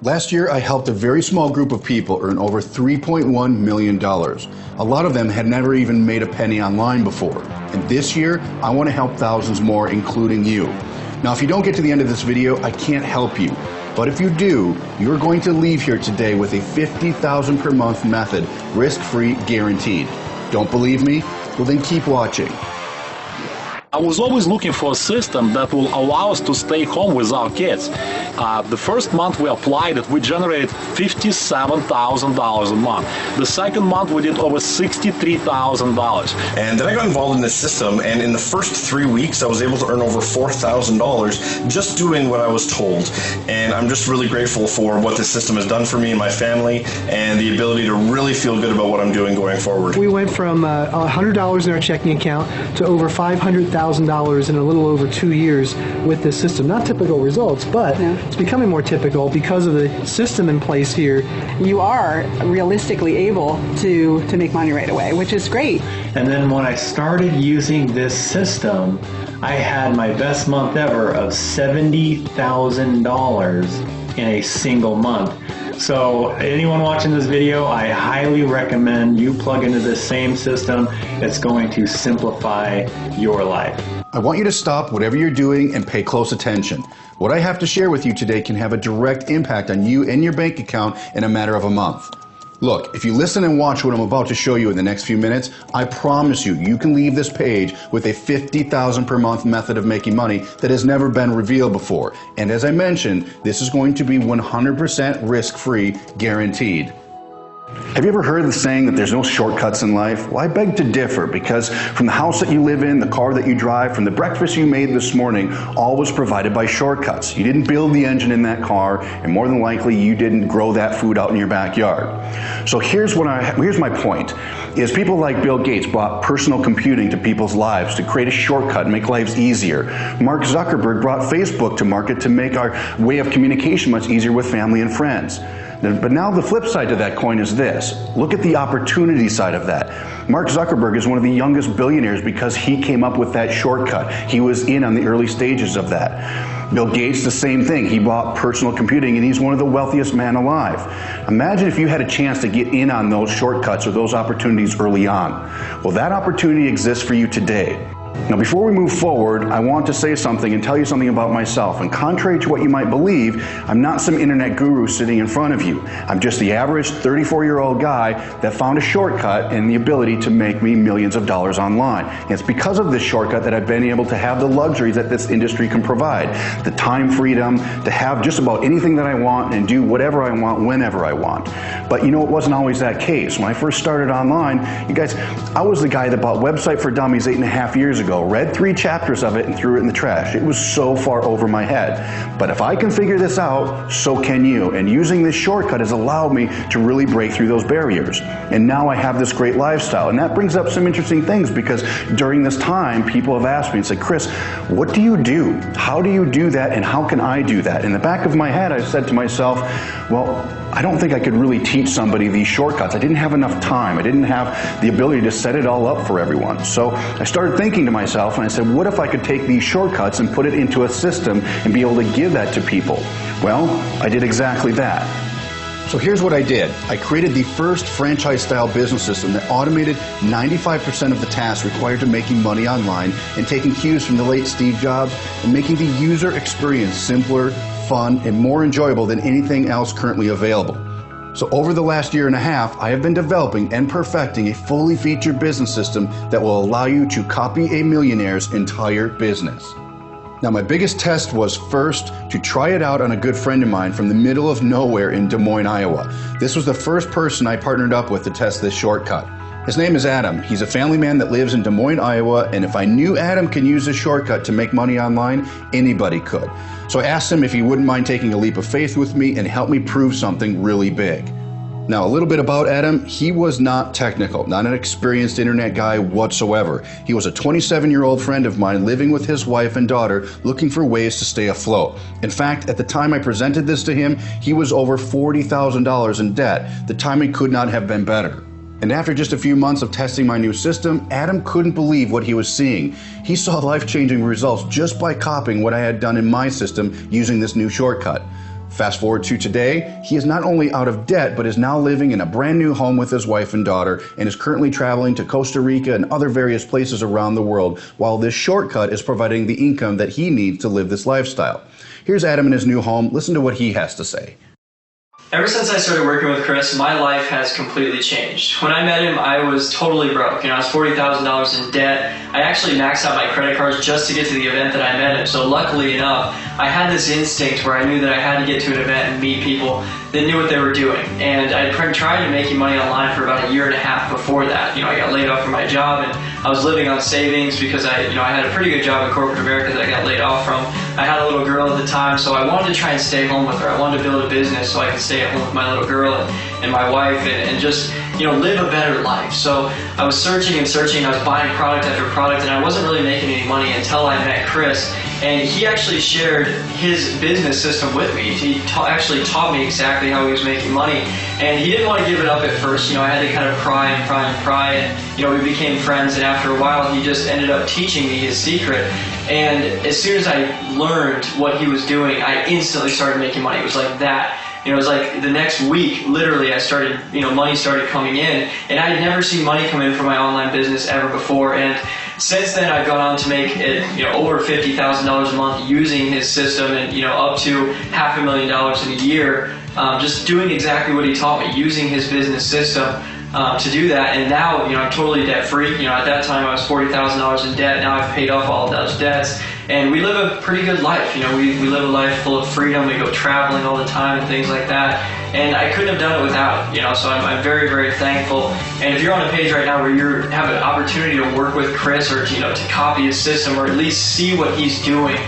Last year, I helped a very small group of people earn over $3.1 million. A lot of them had never even made a penny online before. And this year, I want to help thousands more, including you. Now, if you don't get to the end of this video, I can't help you. But if you do, you're going to leave here today with a $50,000 per month method, risk-free, guaranteed. Don't believe me? Well, then keep watching. I was always looking for a system that will allow us to stay home with our kids. The first month we applied it, we generated $57,000 a month. The second month we did over $63,000. And then I got involved in this system, and in the first 3 weeks I was able to earn over $4,000 just doing what I was told. And I'm just really grateful for what this system has done for me and my family, and the ability to really feel good about what I'm doing going forward. We went from $100 in our checking account to over $500,000 in a little over 2 years with this system. Not typical results, but it's becoming more typical because of the system in place here. You are realistically able to make money right away, which is great. And then when I started using this system, I had my best month ever of $70,000 in a single month. So anyone watching this video, I highly recommend you plug into this same system. It's going to simplify your life. I want you to stop whatever you're doing and pay close attention. What I have to share with you today can have a direct impact on you and your bank account in a matter of a month. Look, if you listen and watch what I'm about to show you in the next few minutes, I promise you, you can leave this page with a $50,000 per month method of making money that has never been revealed before. And as I mentioned, this is going to be 100% risk-free, guaranteed. Have you ever heard the saying that there's no shortcuts in life? Well, I beg to differ, because from the house that you live in, the car that you drive, from the breakfast you made this morning, all was provided by shortcuts. You didn't build the engine in that car, and more than likely you didn't grow that food out in your backyard. So here's my point, is people like Bill Gates brought personal computing to people's lives to create a shortcut and make lives easier. Mark Zuckerberg brought Facebook to market to make our way of communication much easier with family and friends. But now the flip side to that coin is this. Look at the opportunity side of that. Mark Zuckerberg is one of the youngest billionaires because he came up with that shortcut. He was in on the early stages of that. Bill Gates, the same thing. He bought personal computing, and he's one of the wealthiest men alive. Imagine if you had a chance to get in on those shortcuts or those opportunities early on. Well, that opportunity exists for you today. Now, before we move forward, I want to say something and tell you something about myself. And contrary to what you might believe, I'm not some internet guru sitting in front of you. I'm just the average 34-year-old guy that found a shortcut and the ability to make me millions of dollars online. And it's because of this shortcut that I've been able to have the luxuries that this industry can provide. The time freedom to have just about anything that I want and do whatever I want whenever I want. But you know, it wasn't always that case. When I first started online, you guys, I was the guy that bought Website for Dummies 8.5 years ago, read 3 chapters of it and threw it in the trash. It was so far over my head. But if I can figure this out, so can you. And using this shortcut has allowed me to really break through those barriers. And now I have this great lifestyle. And that brings up some interesting things, because during this time, people have asked me and said, Chris, what do you do? How do you do that, and how can I do that? In the back of my head, I said to myself, well, I don't think I could really teach somebody these shortcuts. I didn't have enough time. I didn't have the ability to set it all up for everyone. So I started thinking to myself, and I said, what if I could take these shortcuts and put it into a system and be able to give that to people? Well, I did exactly that. So here's what I did. I created the first franchise-style business system that automated 95% of the tasks required to making money online, and taking cues from the late Steve Jobs and making the user experience simpler, fun, and more enjoyable than anything else currently available. So over the last 1.5 years, I have been developing and perfecting a fully featured business system that will allow you to copy a millionaire's entire business. Now, my biggest test was first to try it out on a good friend of mine from the middle of nowhere in Des Moines, Iowa. This was the first person I partnered up with to test this shortcut. His name is Adam. He's a family man that lives in Des Moines, Iowa, and if I knew Adam can use this shortcut to make money online, anybody could. So I asked him if he wouldn't mind taking a leap of faith with me and help me prove something really big. Now, a little bit about Adam. He was not technical, not an experienced internet guy whatsoever. He was a 27-year-old friend of mine living with his wife and daughter, looking for ways to stay afloat. In fact, at the time I presented this to him, he was over $40,000 in debt. The timing could not have been better. And after just a few months of testing my new system, Adam couldn't believe what he was seeing. He saw life-changing results just by copying what I had done in my system using this new shortcut. Fast forward to today, he is not only out of debt, but is now living in a brand new home with his wife and daughter, and is currently traveling to Costa Rica and other various places around the world, while this shortcut is providing the income that he needs to live this lifestyle. Here's Adam in his new home. Listen to what he has to say. Ever since I started working with Chris, my life has completely changed. When I met him, I was totally broke. I was $40,000 in debt. I actually maxed out my credit cards just to get to the event that I met him. So luckily enough, I had this instinct where I knew that I had to get to an event and meet people that knew what they were doing. And I tried to making money online for about a year and a half before that. I got laid off from my job, and I was living on savings because I had a pretty good job in corporate America that I got laid off from. I had a little girl at the time, so I wanted to try and stay home with her. I wanted to build a business so I could stay at home with my little girl and my wife and just live a better life. So I was searching and searching. I was buying product after product, and I wasn't really making any money until I met Chris. And he actually shared his business system with me. He actually taught me exactly how he was making money. And he didn't want to give it up at first. I had to kind of pry. And, we became friends. And after a while, he just ended up teaching me his secret. And as soon as I learned what he was doing, I instantly started making money. It was like that. It was like the next week, literally, I started, money started coming in. And I had never seen money come in from my online business ever before. And since then, I've gone on to make it, over $50,000 a month using his system, and up to $500,000 in a year, just doing exactly what he taught me, using his business system to do that. And now, I'm totally debt free. At that time, I was $40,000 in debt. Now I've paid off all of those debts, and we live a pretty good life. We live a life full of freedom. We go traveling all the time and things like that. And I couldn't have done it without it, so I'm very, very thankful. And if you're on a page right now where you have an opportunity to work with Chris, or to copy his system, or at least see what he's doing,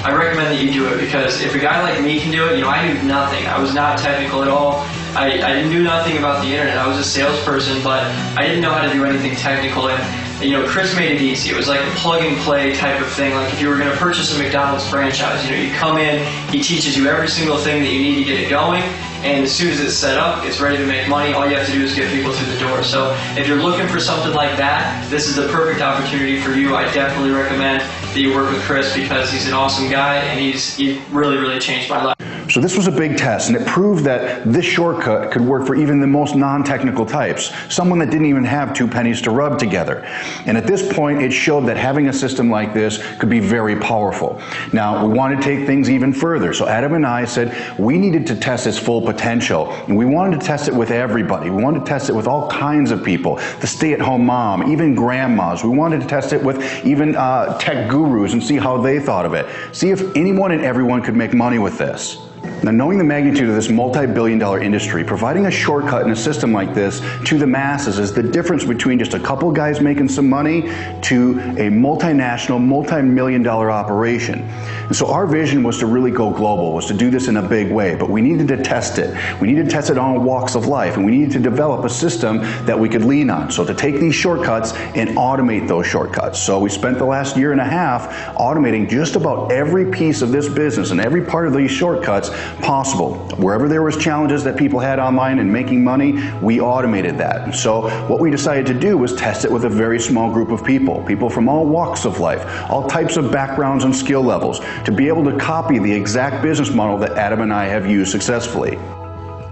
I recommend that you do it, because if a guy like me can do it, I knew nothing. I was not technical at all. I knew nothing about the internet. I was a salesperson, but I didn't know how to do anything technical. And Chris made it easy. It was like a plug-and-play type of thing. Like if you were going to purchase a McDonald's franchise, you come in, he teaches you every single thing that you need to get it going, and as soon as it's set up, it's ready to make money. All you have to do is get people through the door. So if you're looking for something like that, this is the perfect opportunity for you. I definitely recommend that you work with Chris, because he's an awesome guy, and he really, really changed my life. So this was a big test, and it proved that this shortcut could work for even the most non-technical types, someone that didn't even have two pennies to rub together. And at this point, it showed that having a system like this could be very powerful. Now, we wanted to take things even further, so Adam and I said we needed to test its full potential, and we wanted to test it with everybody. We wanted to test it with all kinds of people, the stay-at-home mom, even grandmas. We wanted to test it with even tech gurus and see how they thought of it. See if anyone and everyone could make money with this. Now, knowing the magnitude of this multi-billion-dollar industry, providing a shortcut in a system like this to the masses is the difference between just a couple guys making some money to a multinational, multi-million-dollar operation. And so our vision was to really go global, was to do this in a big way, but we needed to test it. We needed to test it on walks of life, and we needed to develop a system that we could lean on. So to take these shortcuts and automate those shortcuts. So we spent the last year and a half automating just about every piece of this business and every part of these shortcuts possible. Wherever there was challenges that people had online and making money, we automated that. So what we decided to do was test it with a very small group of people from all walks of life, all types of backgrounds and skill levels, to be able to copy the exact business model that Adam and I have used successfully.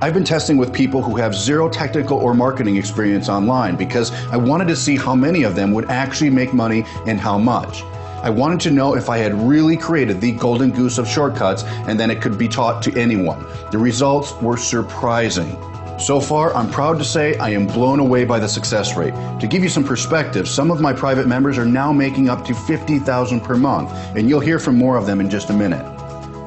I've been testing with people who have zero technical or marketing experience online because I wanted to see how many of them would actually make money and how much. I wanted to know if I had really created the golden goose of shortcuts and then it could be taught to anyone. The results were surprising. So far, I'm proud to say I am blown away by the success rate. To give you some perspective, some of my private members are now making up to $50,000 per month, and you'll hear from more of them in just a minute.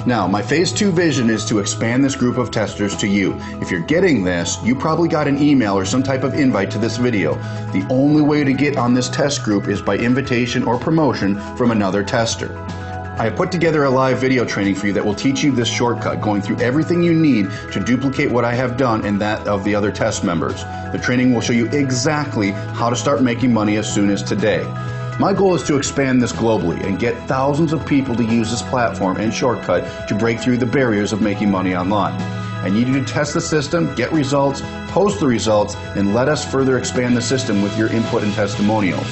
Now, my phase 2 vision is to expand this group of testers to you. If you're getting this, you probably got an email or some type of invite to this video. The only way to get on this test group is by invitation or promotion from another tester. I have put together a live video training for you that will teach you this shortcut, going through everything you need to duplicate what I have done and that of the other test members. The training will show you exactly how to start making money as soon as today. My goal is to expand this globally and get thousands of people to use this platform and shortcut to break through the barriers of making money online. I need you to test the system, get results, post the results, and let us further expand the system with your input and testimonials.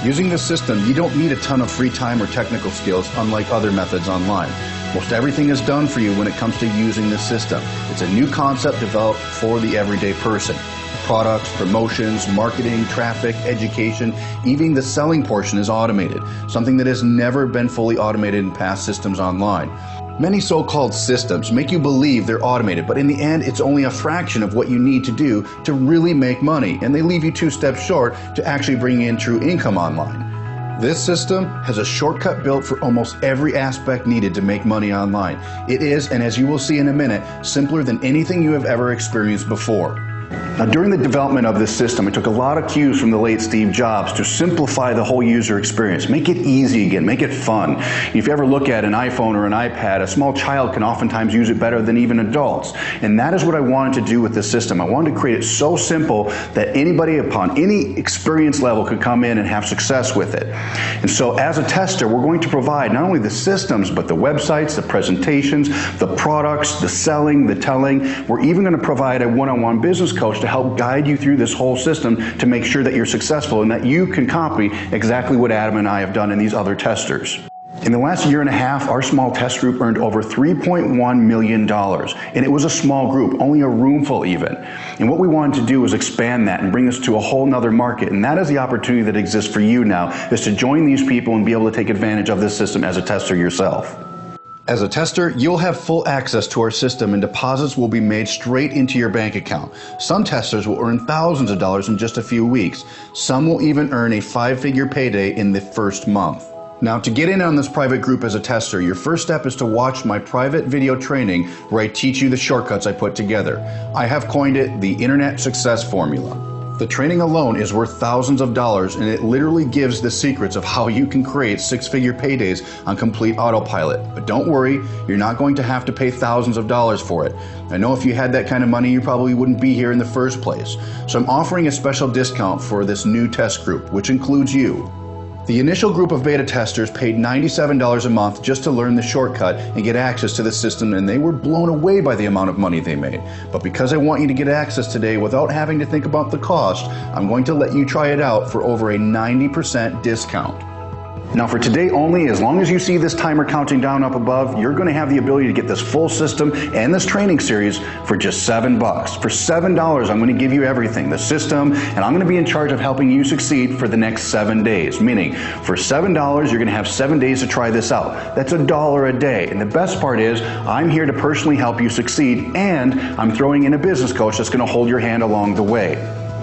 Using this system, you don't need a ton of free time or technical skills, unlike other methods online. Most everything is done for you when it comes to using this system. It's a new concept developed for the everyday person. Products, promotions, marketing, traffic, education, even the selling portion is automated, something that has never been fully automated in past systems online. Many so-called systems make you believe they're automated, but in the end, it's only a fraction of what you need to do to really make money, and they leave you 2 steps short to actually bring in true income online. This system has a shortcut built for almost every aspect needed to make money online. It is, and as you will see in a minute, simpler than anything you have ever experienced before. Now, during the development of this system, I took a lot of cues from the late Steve Jobs to simplify the whole user experience, make it easy again, make it fun. If you ever look at an iPhone or an iPad, a small child can oftentimes use it better than even adults. And that is what I wanted to do with this system. I wanted to create it so simple that anybody upon any experience level could come in and have success with it. And so as a tester, we're going to provide not only the systems, but the websites, the presentations, the products, the selling, the telling. We're even going to provide a one-on-one business coach to help guide you through this whole system to make sure that you're successful and that you can copy exactly what Adam and I have done in these other testers. In the last year and a half, our small test group earned over $3.1 million. And it was a small group, only a room full even. And what we wanted to do was expand that and bring us to a whole nother market. And that is the opportunity that exists for you now, is to join these people and be able to take advantage of this system as a tester yourself. As a tester, you'll have full access to our system and deposits will be made straight into your bank account. Some testers will earn thousands of dollars in just a few weeks. Some will even earn a 5-figure payday in the first month. Now, to get in on this private group as a tester, your first step is to watch my private video training where I teach you the shortcuts I put together. I have coined it the Internet Success Formula. The training alone is worth thousands of dollars, and it literally gives the secrets of how you can create 6-figure paydays on complete autopilot. But don't worry, you're not going to have to pay thousands of dollars for it. I know if you had that kind of money, you probably wouldn't be here in the first place. So I'm offering a special discount for this new test group, which includes you. The initial group of beta testers paid $97 a month just to learn the shortcut and get access to the system, and they were blown away by the amount of money they made. But because I want you to get access today without having to think about the cost, I'm going to let you try it out for over a 90% discount. Now for today only, as long as you see this timer counting down up above, you're going to have the ability to get this full system and this training series for just $7. For $7, I'm going to give you everything, the system, and I'm going to be in charge of helping you succeed for the next 7 days. Meaning, for $7, you're going to have 7 days to try this out. That's $1 a day. And the best part is, I'm here to personally help you succeed, and I'm throwing in a business coach that's going to hold your hand along the way.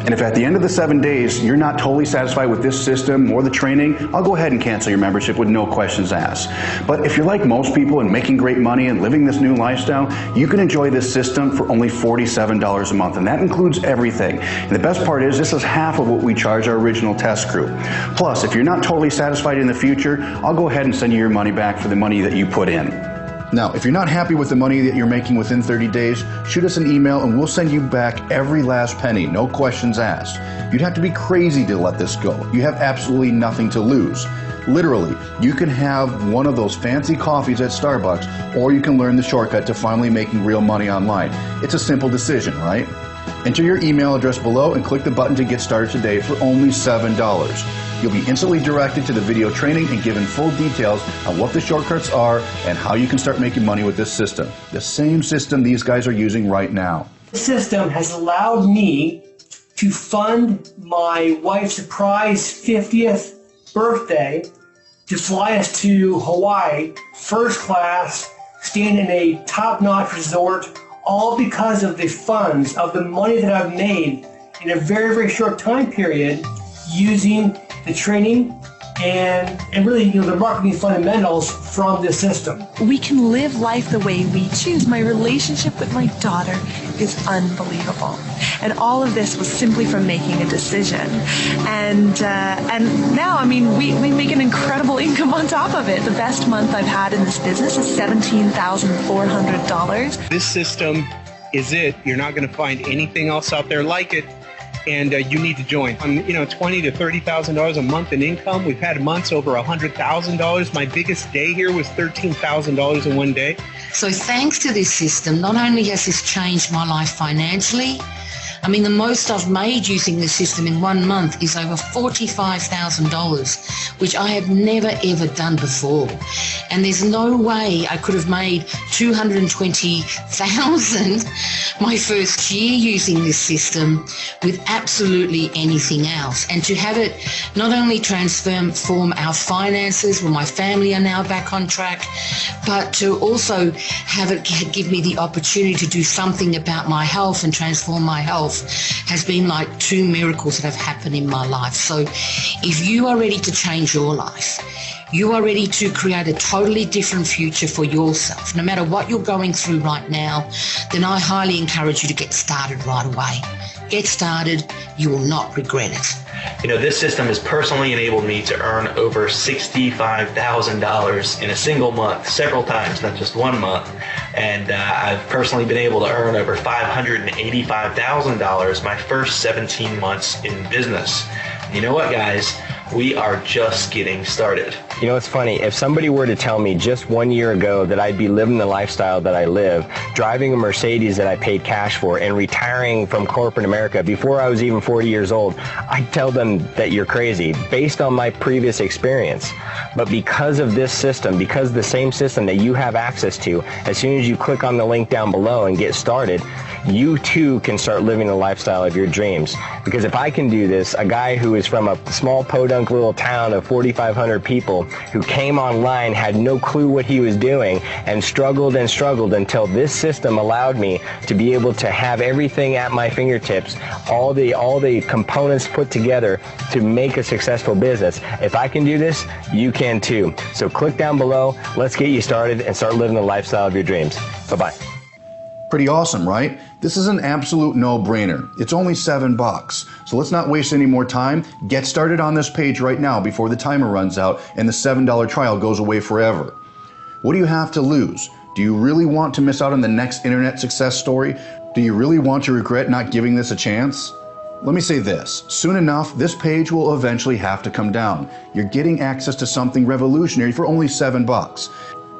And if at the end of the 7 days you're not totally satisfied with this system or the training, I'll go ahead and cancel your membership with no questions asked. But if you're like most people and making great money and living this new lifestyle, you can enjoy this system for only $47 a month, and that includes everything. And the best part is, this is half of what we charge our original test group. Plus, if you're not totally satisfied in the future, I'll go ahead and send you your money back for the money that you put in. Now, if you're not happy with the money that you're making within 30 days, shoot us an email and we'll send you back every last penny, no questions asked. You'd have to be crazy to let this go. You have absolutely nothing to lose. Literally, you can have one of those fancy coffees at Starbucks, or you can learn the shortcut to finally making real money online. It's a simple decision, right? Enter your email address below and click the button to get started today for only $7. You'll be instantly directed to the video training and given full details on what the shortcuts are and how you can start making money with this system. The same system these guys are using right now. This system has allowed me to fund my wife's surprise 50th birthday, to fly us to Hawaii, first class, staying in a top-notch resort, all because of the funds, of the money that I've made in a very, very short time period using the training and really, the marketing fundamentals from this system. We can live life the way we choose. My relationship with my daughter is unbelievable. And all of this was simply from making a decision. And now, we make an incredible income on top of it. The best month I've had in this business is $17,400. This system is it. You're not going to find anything else out there like it. And you need to join. $20,000 to $30,000 a month in income. We've had months over $100,000. My biggest day here was $13,000 in one day. So thanks to this system, not only has this changed my life financially, I mean, the most I've made using this system in 1 month is over $45,000, which I have never ever done before. And there's no way I could have made $220,000 my first year using this system with absolutely anything else. And to have it not only transform our finances, where my family are now back on track, but to also have it give me the opportunity to do something about my health and transform my health has been like 2 miracles that have happened in my life. So if you are ready to change your life, you are ready to create a totally different future for yourself, no matter what you're going through right now, then I highly encourage you to get started right away. Get started. You will not regret it. You know, this system has personally enabled me to earn over $65,000 in a single month, several times, not just 1 month. And I've personally been able to earn over $585,000 my first 17 months in business. You know what, guys? We are just getting started. You know, it's funny. If somebody were to tell me just 1 year ago that I'd be living the lifestyle that I live, driving a Mercedes that I paid cash for, and retiring from corporate America before I was even 40 years old, I'd tell them that you're crazy based on my previous experience. But because of this system, because the same system that you have access to, as soon as you click on the link down below and get started, you too can start living the lifestyle of your dreams. Because if I can do this, a guy who is from a small podunk little town of 4,500 people, who came online, had no clue what he was doing, and struggled until this system allowed me to be able to have everything at my fingertips, all the components put together to make a successful business. If I can do this, you can too. So click down below, let's get you started and start living the lifestyle of your dreams. Bye-bye. Pretty awesome, right? This is an absolute no-brainer. It's only $7. So let's not waste any more time. Get started on this page right now before the timer runs out and the $7 trial goes away forever. What do you have to lose? Do you really want to miss out on the next internet success story? Do you really want to regret not giving this a chance? Let me say this, soon enough, this page will eventually have to come down. You're getting access to something revolutionary for only $7.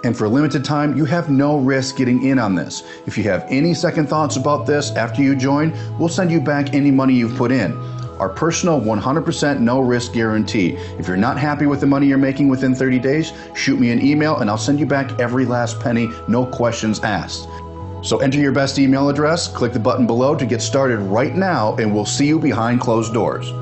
And for a limited time, you have no risk getting in on this. If you have any second thoughts about this after you join, we'll send you back any money you've put in. Our personal 100% no risk guarantee. If you're not happy with the money you're making within 30 days, shoot me an email and I'll send you back every last penny, no questions asked. So enter your best email address, click the button below to get started right now, and we'll see you behind closed doors.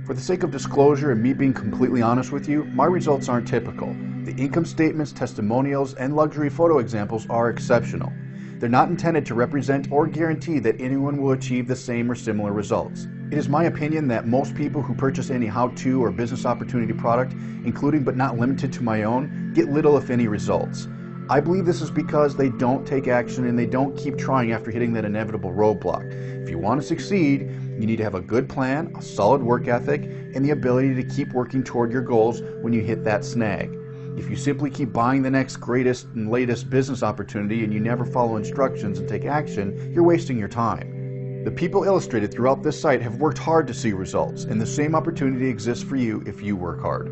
For the sake of disclosure and me being completely honest with you, my results aren't typical. The income statements, testimonials, and luxury photo examples are exceptional. They're not intended to represent or guarantee that anyone will achieve the same or similar results. It is my opinion that most people who purchase any how-to or business opportunity product, including but not limited to my own, get little if any results. I believe this is because they don't take action and they don't keep trying after hitting that inevitable roadblock. If you want to succeed, you need to have a good plan, a solid work ethic, and the ability to keep working toward your goals when you hit that snag. If you simply keep buying the next greatest and latest business opportunity and you never follow instructions and take action, you're wasting your time. The people illustrated throughout this site have worked hard to see results, and the same opportunity exists for you if you work hard.